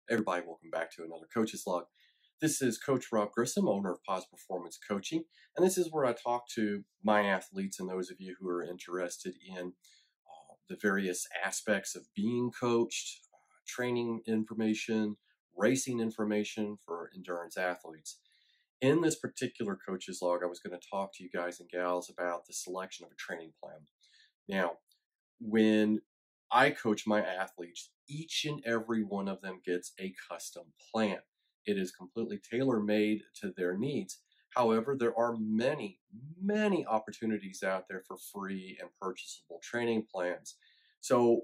Everybody, welcome back to another Coach's Log. This is Coach Rob Grissom, owner of Positive Performance Coaching, and this is where I talk to my athletes and those of you who are interested in the various aspects of being coached, training information, racing information for endurance athletes. In this particular Coach's Log, I was going to talk to you guys and gals about the selection of a training plan. Now, when I coach my athletes, each and every one of them gets a custom plan. It is completely tailor-made to their needs. However, there are many, many opportunities out there for free and purchasable training plans. So,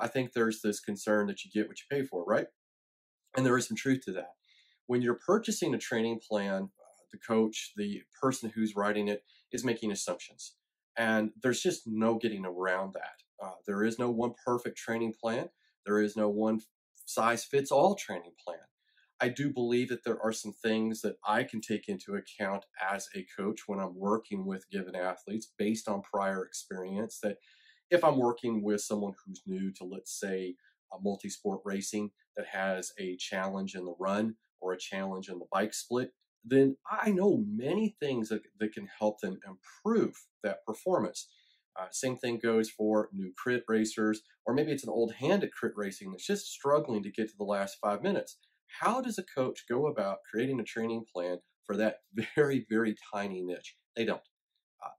I think there's this concern that you get what you pay for, right? And there is some truth to that. When you're purchasing a training plan, the coach, the person who's writing it, is making assumptions. And there's just no getting around that. There is no one perfect training plan. There is no one size fits all training plan. I do believe that there are some things that I can take into account as a coach when I'm working with given athletes based on prior experience, that if I'm working with someone who's new to, let's say, multi-sport racing that has a challenge in the run or a challenge in the bike split, then I know many things that can help them improve that performance. Same thing goes for new crit racers, or maybe it's an old hand at crit racing that's just struggling to get to the last 5 minutes. How does a coach go about creating a training plan for that very, very tiny niche? They don't.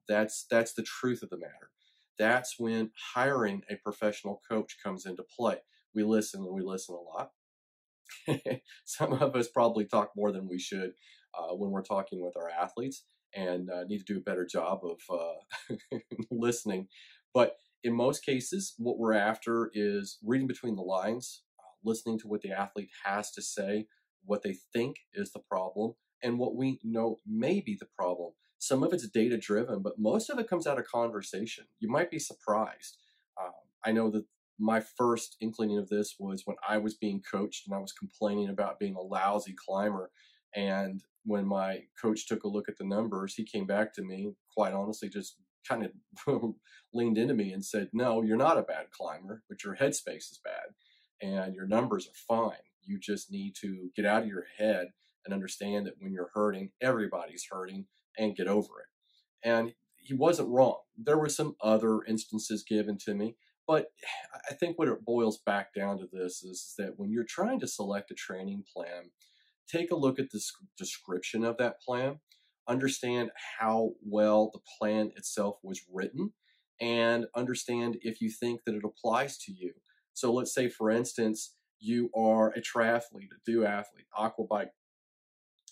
That's the truth of the matter. That's when hiring a professional coach comes into play. We listen and we listen a lot. Some of us probably talk more than we should when we're talking with our athletes, and need to do a better job of listening. But in most cases, what we're after is reading between the lines, listening to what the athlete has to say, what they think is the problem, and what we know may be the problem. Some of it's data driven, but most of it comes out of conversation. You might be surprised. I know that my first inkling of this was when I was being coached and I was complaining about being a lousy climber. And when my coach took a look at the numbers, he came back to me, quite honestly, just kind of leaned into me and said, "No, you're not a bad climber, but your headspace is bad and your numbers are fine. You just need to get out of your head and understand that when you're hurting, everybody's hurting, and get over it." And he wasn't wrong. There were some other instances given to me, but I think what it boils back down to this is that when you're trying to select a training plan, take a look at the description of that plan, understand how well the plan itself was written, and understand if you think that it applies to you. So let's say, for instance, you are a triathlete, a duathlete, aquabike,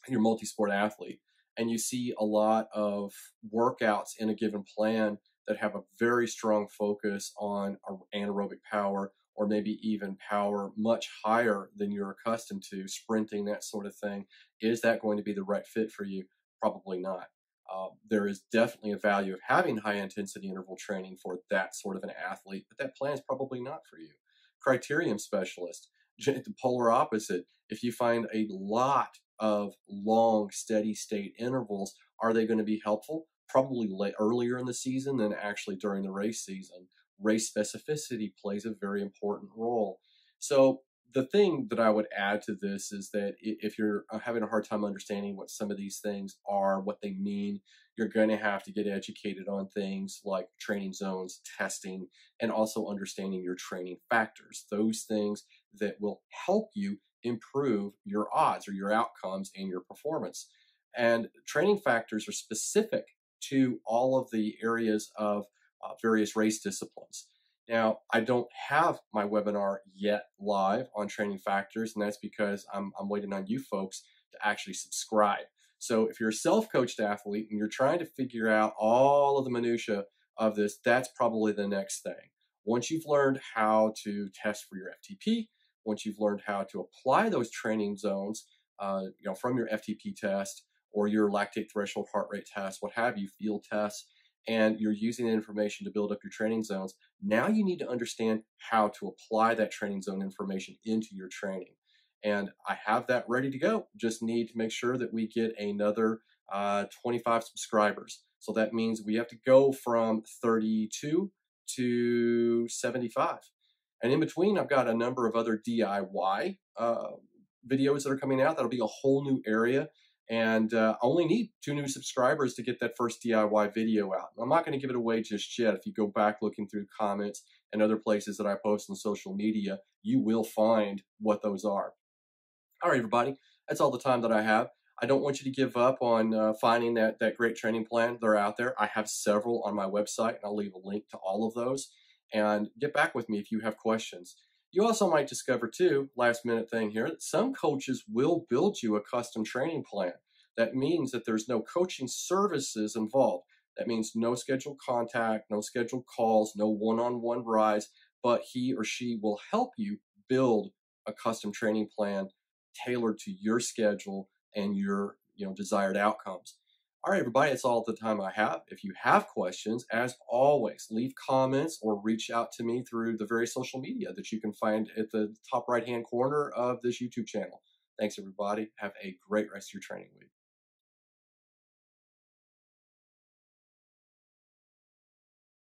you're a multi-sport athlete, and you see a lot of workouts in a given plan that have a very strong focus on anaerobic power, or maybe even power much higher than you're accustomed to, sprinting, that sort of thing. Is that going to be the right fit for you? Probably not. There is definitely a value of having high intensity interval training for that sort of an athlete, but that plan is probably not for you. Criterium specialist, the polar opposite. If you find a lot of long, steady state intervals, are they going to be helpful? Probably earlier in the season than actually during the race season. Race specificity plays a very important role. So the thing that I would add to this is that if you're having a hard time understanding what some of these things are, what they mean, you're going to have to get educated on things like training zones, testing, and also understanding your training factors, those things that will help you improve your odds or your outcomes and your performance. And training factors are specific to all of the areas of various race disciplines. Now, I don't have my webinar yet live on training factors, and that's because I'm waiting on you folks to actually subscribe. So if you're a self-coached athlete and you're trying to figure out all of the minutia of this, that's probably the next thing. Once you've learned how to test for your FTP, once you've learned how to apply those training zones, from your FTP test or your lactate threshold heart rate test, what have you, field tests, and you're using that information to build up your training zones, now you need to understand how to apply that training zone information into your training. And I have that ready to go. Just need to make sure that we get another 25 subscribers. So that means we have to go from 32 to 75. And in between, I've got a number of other DIY videos that are coming out. That'll be a whole new area. And I only need 2 new subscribers to get that first DIY video out. I'm not going to give it away just yet. If you go back looking through comments and other places that I post on social media, you will find what those are. All right, everybody, that's all the time that I have. I don't want you to give up on finding that great training plan. They're out there. I have several on my website, and I'll leave a link to all of those. And get back with me if you have questions. You also might discover, too, last minute thing here, that some coaches will build you a custom training plan. That means that there's no coaching services involved. That means no scheduled contact, no scheduled calls, no one-on-one rides, but he or she will help you build a custom training plan tailored to your schedule and your desired outcomes. All right, everybody, that's all the time I have. If you have questions, as always, leave comments or reach out to me through the various social media that you can find at the top right-hand corner of this YouTube channel. Thanks, everybody. Have a great rest of your training week.